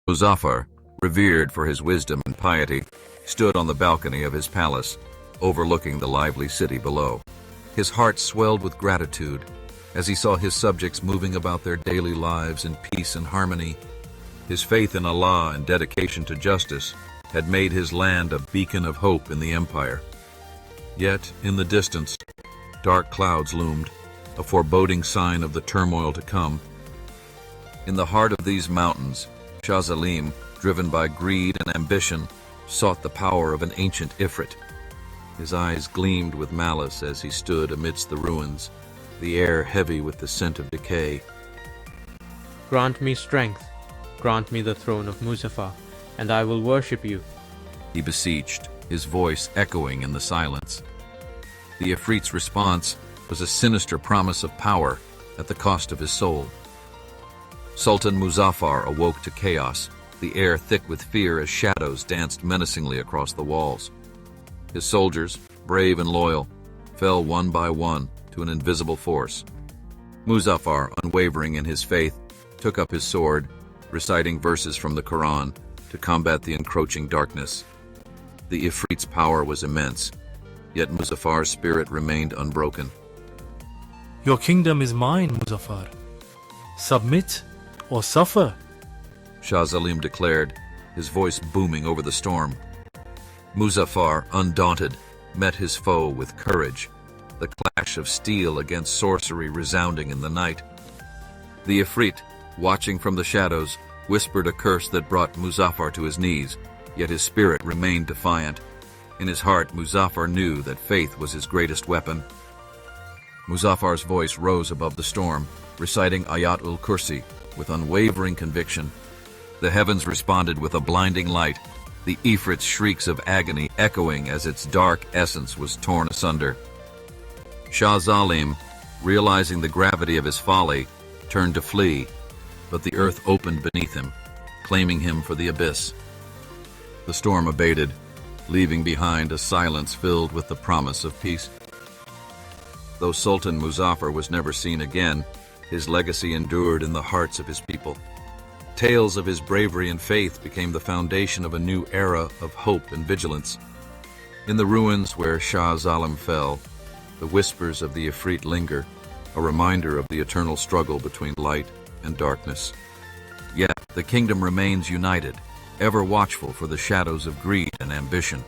Muzaffar, revered for his wisdom and piety, stood on the balcony of his palace, overlooking the lively city below. His heart swelled with gratitude as he saw his subjects moving about their daily lives in peace and harmony. His faith in Allah and dedication to justice had made his land a beacon of hope in the empire. Yet, in the distance, dark clouds loomed, a foreboding sign of the turmoil to come. In the heart of these mountains, Shah Salim, driven by greed and ambition, sought the power of an ancient Ifrit. His eyes gleamed with malice as he stood amidst the ruins, the air heavy with the scent of decay. Grant me strength, grant me the throne of Muzaffar, and I will worship you, he beseeched, his voice echoing in the silence. The Ifrit's response was a sinister promise of power at the cost of his soul. Sultan Muzaffar awoke to chaos, the air thick with fear as shadows danced menacingly across the walls. His soldiers, brave and loyal, fell one by one to an invisible force. Muzaffar, unwavering in his faith, took up his sword, reciting verses from the Quran to combat the encroaching darkness. The Ifrit's power was immense, yet Muzaffar's spirit remained unbroken. Your kingdom is mine, Muzaffar. Submit or suffer, Shah Salim declared, his voice booming over the storm. Muzaffar, undaunted, met his foe with courage, the clash of steel against sorcery resounding in the night. The Ifrit, watching from the shadows, whispered a curse that brought Muzaffar to his knees, yet his spirit remained defiant. In his heart, Muzaffar knew that faith was his greatest weapon. Muzaffar's voice rose above the storm, reciting Ayat ul-Kursi with unwavering conviction. The heavens responded with a blinding light, the Ifrit's shrieks of agony echoing as its dark essence was torn asunder. Shah Salim, realizing the gravity of his folly, turned to flee, but the earth opened beneath him, claiming him for the abyss. The storm abated, leaving behind a silence filled with the promise of peace. Though Sultan Muzaffar was never seen again, his legacy endured in the hearts of his people. Tales of his bravery and faith became the foundation of a new era of hope and vigilance. In the ruins where Shah Salim fell, the whispers of the Ifrit linger, a reminder of the eternal struggle between light and darkness. Yet the kingdom remains united, ever watchful for the shadows of greed and ambition.